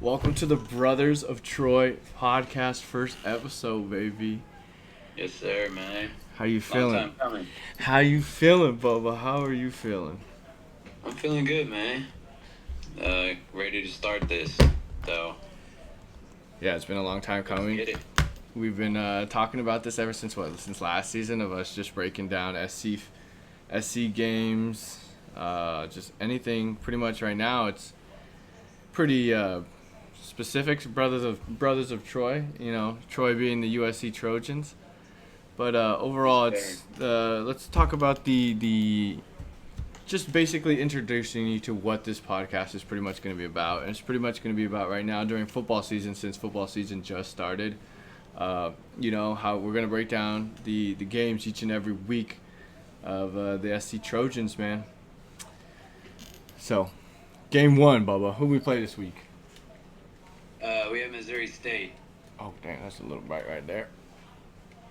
Welcome to the Brothers of Troy podcast, first episode, baby. Yes, sir, man. How you feeling? Long time coming. How you feeling, Bubba? How are you feeling? I'm feeling good, man. Ready to start this. So, Yeah, it's been a long time coming. get it. We've been talking about this ever since Since last season of us just breaking down SC games, just anything. Pretty much right now, it's pretty specific to Brothers of Troy. You know, Troy being the USC Trojans. But overall, it's let's talk about the just basically introducing you to what this podcast is pretty much going to be about. And it's pretty much going to be about right now during football season, since football season just started. You know, how we're going to break down the games each and every week of the SC Trojans, man. So, game one, Bubba. Who we play this week? We have Missouri State. Oh, dang, that's a little bright right there.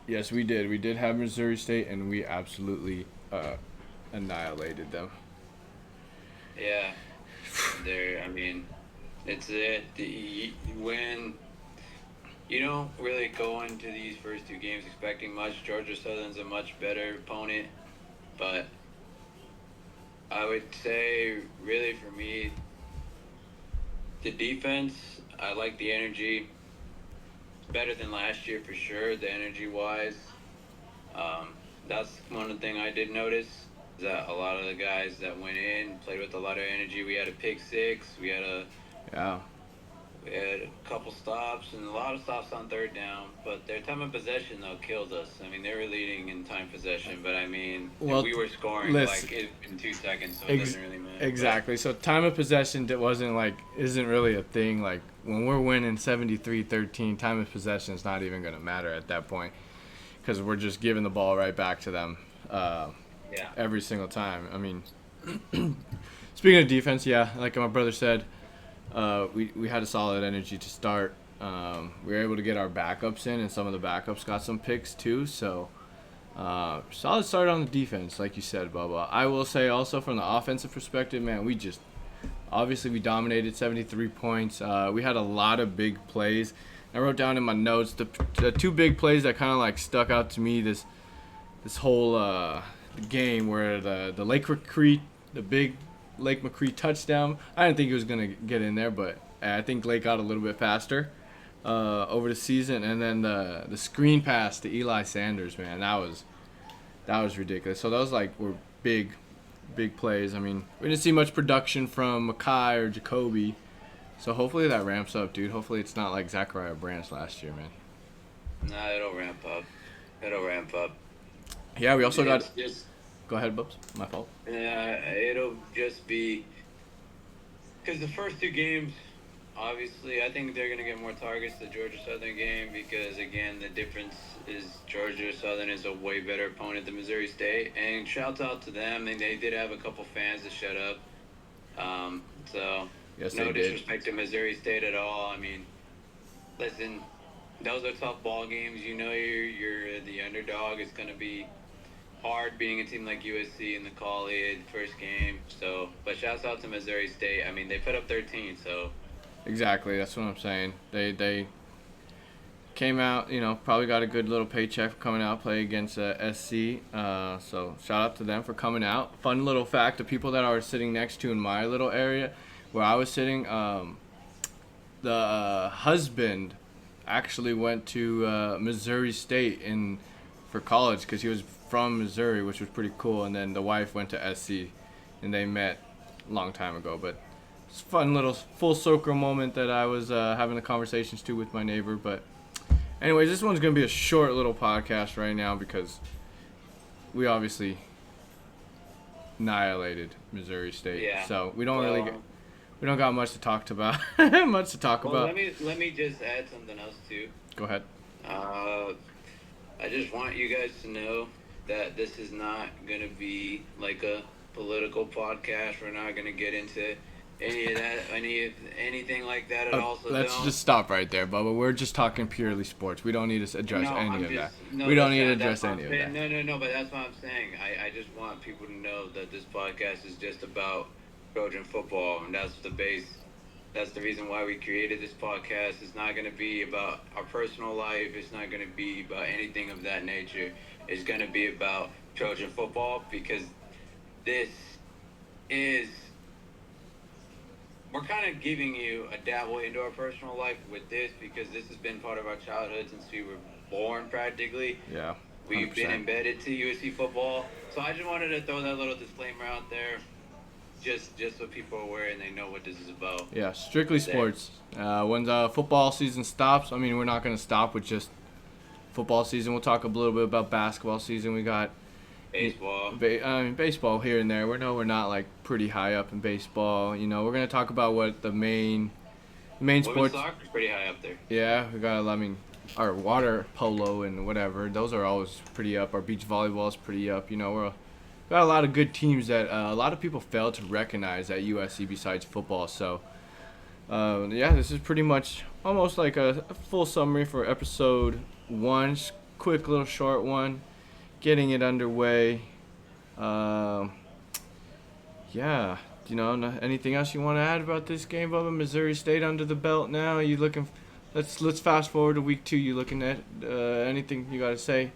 Yes, we did. We did have Missouri State, and we absolutely annihilated them. Yeah. It's when you don't really go into these first two games expecting much. Georgia Southern's a much better opponent, but I would say, really, for me, the defense, I like the energy. Better than last year for sure, the energy-wise. That's one thing I did notice, is that a lot of the guys that went in played with a lot of energy. We had a pick six. We had a couple stops and a lot of stops on third down. But their time of possession, though, killed us. I mean, they were leading in time possession, but we were scoring in 2 seconds, so it doesn't really matter. Exactly. So time of possession isn't really a thing. Like, when we're winning 73-13, time of possession is not even going to matter at that point, because we're just giving the ball right back to them every single time. I mean, speaking of defense, like my brother said, we had a solid energy to start. We were able to get our backups in, and some of the backups got some picks too. So solid start on the defense, like you said, Bubba. I will say also from the offensive perspective, man, we dominated 73 points. We had a lot of big plays. I wrote down in my notes the two big plays that kind of like stuck out to me this whole game, where the big Lake McRee touchdown. I didn't think he was going to get in there, but I think Lake got a little bit faster over the season. And then the screen pass to Eli Sanders, man, that was ridiculous. So those were big plays. I mean, we didn't see much production from Makai or Jacoby, so hopefully that ramps up, dude. Hopefully it's not like Zachariah Branch last year, man. Nah, it'll ramp up. Yeah, we also got... Go ahead, Bubs. My fault. It'll just be... Because the first two games, obviously, I think they're going to get more targets the Georgia Southern game, because, again, the difference is Georgia Southern is a way better opponent than Missouri State. And shouts out to them. They did have a couple fans to shut up. Yes, no disrespect to Missouri State at all. I mean, listen, those are tough ball games. You know you're the underdog. It's going to be hard being a team like USC in the Coliseum first game. So, but shouts out to Missouri State. I mean, they put up 13, so. Exactly, that's what I'm saying. They came out, probably got a good little paycheck for coming out, play against SC. So shout out to them for coming out. Fun little fact: the people that I was sitting next to in my little area where I was sitting, the husband actually went to Missouri State for college, because he was from Missouri, which was pretty cool. And then the wife went to SC, and they met a long time ago. But it's a fun little full circle moment that I was having the conversations too with my neighbor. But anyways, this one's going to be a short little podcast right now, because we obviously annihilated Missouri State. Yeah. So we don't got much to talk about. About. Let me just add something else too. Go ahead. I just want you guys to know that this is not going to be like a political podcast. We're not going to get into any of that, anything like that at all. So let's just stop right there, Bubba. We're just talking purely sports. We don't need to address any of that. No, we don't need to address any of that. No, but that's what I'm saying. I just want people to know that this podcast is just about Trojan football, and that's That's the reason why we created this podcast. It's not going to be about our personal life. It's not going to be about anything of that nature. It's going to be about Trojan football, because this is, we're kind of giving you a dabble into our personal life with this, because this has been part of our childhood since we were born practically. Yeah. 100%. We've been embedded to USC football. So I just wanted to throw that little disclaimer out there. Just so people are aware and they know what this is about. Yeah, strictly sports. When the football season stops, I mean, we're not going to stop with just football season. We'll talk a little bit about basketball season. We got baseball. Baseball here and there. We're not like pretty high up in baseball. You know, we're going to talk about what the main sports. Women's soccer's pretty high up there. Yeah, we got. I mean, our water polo and whatever. Those are always pretty up. Our beach volleyball is pretty up. You know, we're got a lot of good teams that a lot of people fail to recognize at USC besides football. So, yeah, this is pretty much almost like a full summary for episode 1. Just quick little short one, getting it underway. Yeah, you know, anything else you want to add about this game, Bubba? Missouri State under the belt now. Are you looking? Let's fast forward to week 2. You looking at anything you got to say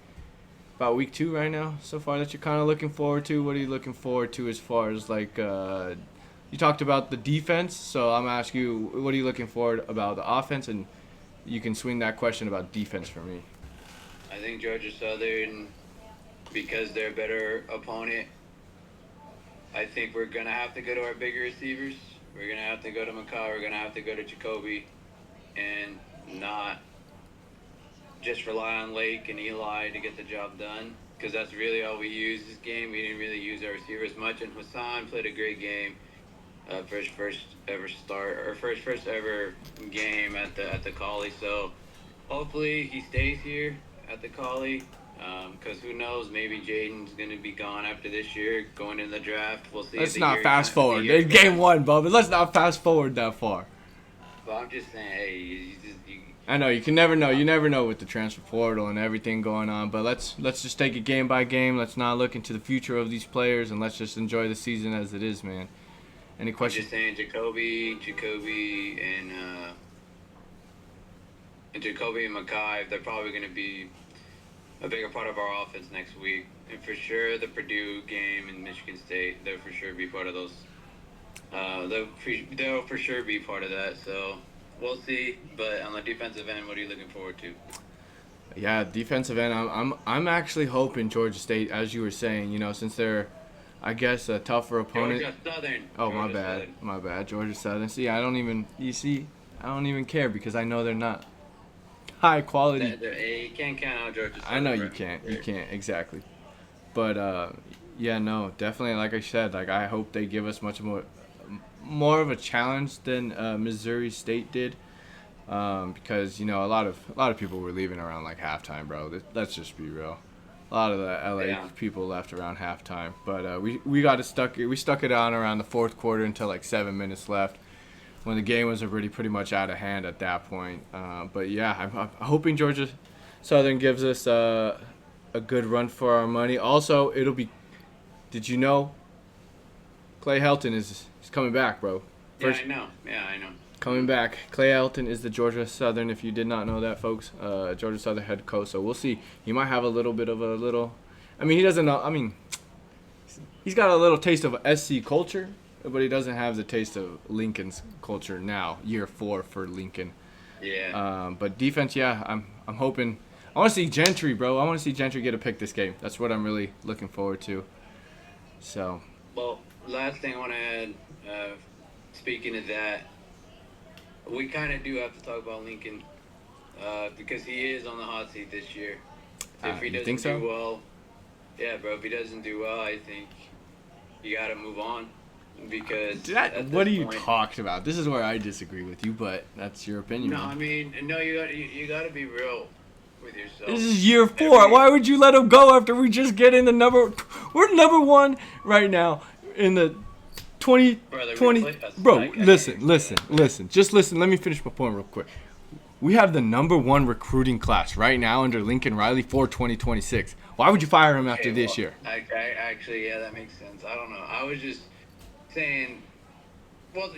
about week 2 right now so far that you're kind of looking forward to? What are you looking forward to as far as like you talked about the defense, so I'm asking you, what are you looking forward about the offense, and you can swing that question about defense for me. I think Georgia Southern, because they're a better opponent, I think we're going to have to go to our bigger receivers. We're going to have to go to McCall. We're going to have to go to Jacoby, and not just rely on Lake and Eli to get the job done, because that's really all we used this game. We didn't really use our receivers much, and Husan played a great game for his first ever game at the Coliseum. So hopefully he stays here at the Coliseum, because who knows, maybe Jaden's going to be gone after this year, going in the draft. We'll see. Let's not fast forward. Game 1, Bubba. Let's not fast forward that far. But I'm just saying, hey, I know you can never know. You never know with the transfer portal and everything going on. But let's just take it game by game. Let's not look into the future of these players, and let's just enjoy the season as it is, man. Any questions? I'm just saying, Jacoby, and Mackay, they're probably going to be a bigger part of our offense next week. And for sure, the Purdue game and Michigan State, they'll for sure be part of those. They'll for sure be part of that. So we'll see. But on the defensive end, what are you looking forward to? Yeah, defensive end. I'm actually hoping Georgia State, as you were saying, you know, since they're, I guess, a tougher opponent. Georgia Southern. Oh, Georgia my bad. Georgia Southern. See, I don't even care because I know they're not high quality. You can't count out Georgia Southern. I know you can't. You can't, exactly. But, yeah, no, definitely, like I said, like I hope they give us much more of a challenge than Missouri State did, because, you know, a lot of people were leaving around like halftime, bro. Let's just be real. A lot of the LA people left around halftime, but we stuck it on around the fourth quarter until like 7 minutes left, when the game was already pretty much out of hand at that point. But yeah, I'm hoping Georgia Southern gives us a good run for our money. Also, did you know Clay Helton is coming back, bro? Yeah, I know. Coming back. Clay Helton is the Georgia Southern, if you did not know that, folks. Georgia Southern head coach. So we'll see. He might have a little bit of he doesn't know. I mean, he's got a little taste of SC culture, but he doesn't have the taste of Lincoln's culture now, year 4 for Lincoln. Yeah. But defense, yeah, I'm hoping. I want to see Gentry, bro. I want to see Gentry get a pick this game. That's what I'm really looking forward to. So. Well, last thing I want to add, speaking of that, we kind of do have to talk about Lincoln, because he is on the hot seat this year. If he doesn't do well, yeah, bro, if he doesn't do well, I think you got to move on, because what are you talking about? This is where I disagree with you, but that's your opinion. No, I mean, no, you got to be real with yourself. This is year 4. Why would you let him go after we just get in we're number 1 right now in the 2020. Bro, listen. Just listen. Let me finish my point real quick. We have the number 1 recruiting class right now under Lincoln Riley for 2026. Why would you fire him after this year? Actually, yeah, that makes sense. I don't know. I was just saying, well,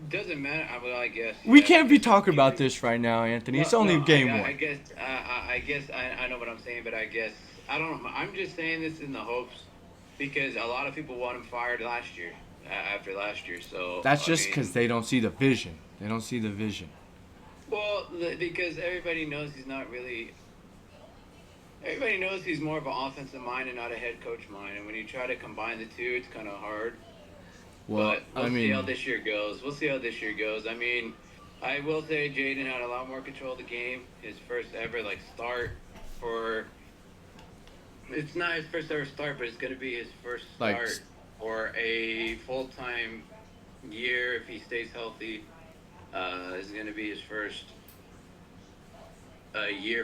doesn't matter. I guess We can't be talking about this right now, Anthony. It's only game one. I guess I know what I'm saying, but I guess I don't. I'm just saying this in the hopes because a lot of people want him fired last year after last year. So that's just because they don't see the vision. They don't see the vision. Well, because everybody knows he's not really. Everybody knows he's more of an offensive mind and not a head coach mind, and when you try to combine the two, it's kind of hard. Well, but we'll see how this year goes. I mean, I will say Jaden had a lot more control of the game. His first ever start for. It's not his first ever start, but it's going to be his first start for a full-time year if he stays healthy. Is going to be his first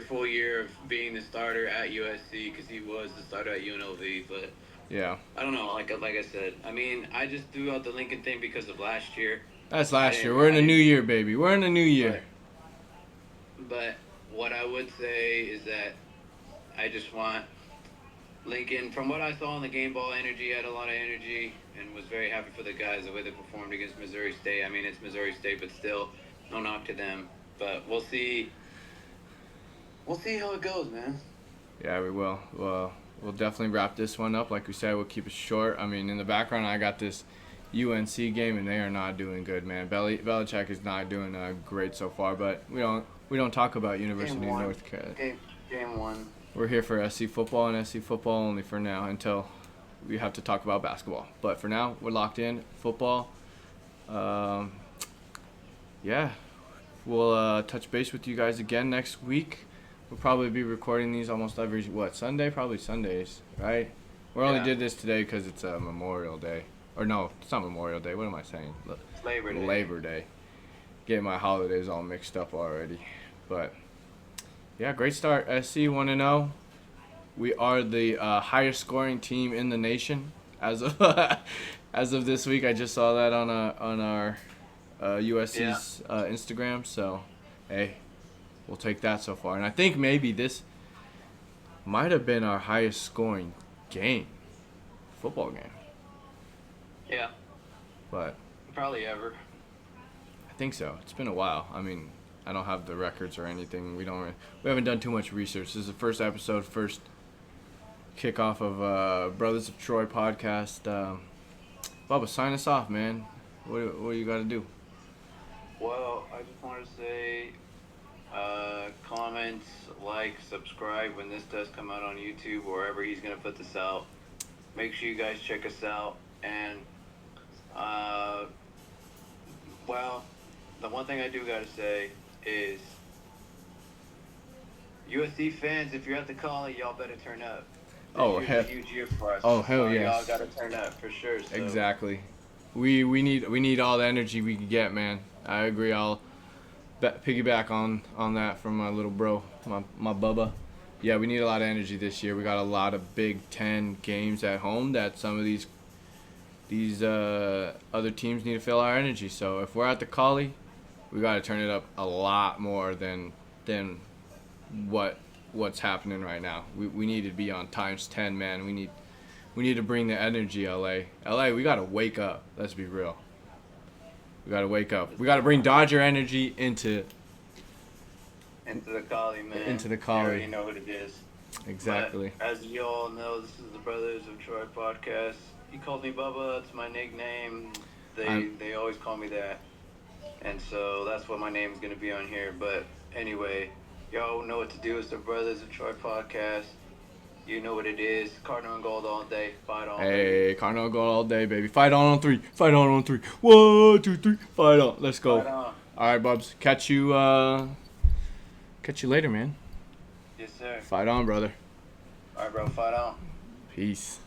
full year of being the starter at USC because he was the starter at UNLV, but. Yeah. I don't know. Like I said, I mean, I just threw out the Lincoln thing because of last year. That's last year. We're in a new year, baby. We're in a new year. But what I would say is that I just want Lincoln, from what I saw in the game ball energy, had a lot of energy and was very happy for the guys, the way they performed against Missouri State. I mean, it's Missouri State, but still, no knock to them. But we'll see. We'll see how it goes, man. Yeah, we will. Well, we'll definitely wrap this one up. Like we said, we'll keep it short. I mean, in the background, I got this UNC game, and they are not doing good, man. Belichick is not doing great so far, but we don't talk about University of North Carolina. Game one. We're here for SC football and SC football only for now until we have to talk about basketball. But for now, we're locked in football. Yeah, we'll touch base with you guys again next week. We'll probably be recording these almost every, Sunday? Probably Sundays, right? We only did this today because it's Memorial Day. Or no, it's not Memorial Day. What am I saying? Labor Day. Getting my holidays all mixed up already. But, yeah, great start. SC 1-0. We are the highest scoring team in the nation as of as of this week. I just saw that on our USC's Instagram. So, hey. We'll take that so far. And I think maybe this might have been our highest scoring football game. Yeah. But probably ever. I think so. It's been a while. I mean, I don't have the records or anything. We haven't done too much research. This is the first episode, first kickoff of Brothers of Troy podcast. Bubba, sign us off, man. What do you got to do? Well, I just want to say comments, like, subscribe when this does come out on YouTube or wherever he's going to put this out. Make sure you guys check us out. And, well, the one thing I do got to say is USC fans, if you're at the Coliseum, y'all better turn up. Oh, hell. A huge year for us. Oh, hell yes. Y'all got to turn up for sure. So. Exactly. We need all the energy we can get, man. I agree. I'll piggyback on that from my little bro, my Bubba. Yeah, we need a lot of energy this year. We got a lot of Big Ten games at home that some of these other teams need to feel our energy. So if we're at the Coli, we got to turn it up a lot more than what's happening right now. We need to be on times 10, man. We need to bring the energy, LA. We got to wake up. Let's be real. We got to wake up. We got to bring Dodger energy into the Coli, man. Into the Coli. You already know what it is. Exactly. But as you all know, this is the Brothers of Troy podcast. He called me Bubba. That's my nickname. They always call me that. And so that's what my name is going to be on here. But anyway, y'all know what to do. It's the Brothers of Troy podcast. You know what it is. Cardinal and gold all day. Fight on. Hey, Cardinal and gold all day, baby. Fight on 3. Fight on 3. 1, 2, 3. Fight on. Let's go. Fight on. All right, Bubs. Catch you later, man. Yes, sir. Fight on, brother. All right, bro. Fight on. Peace.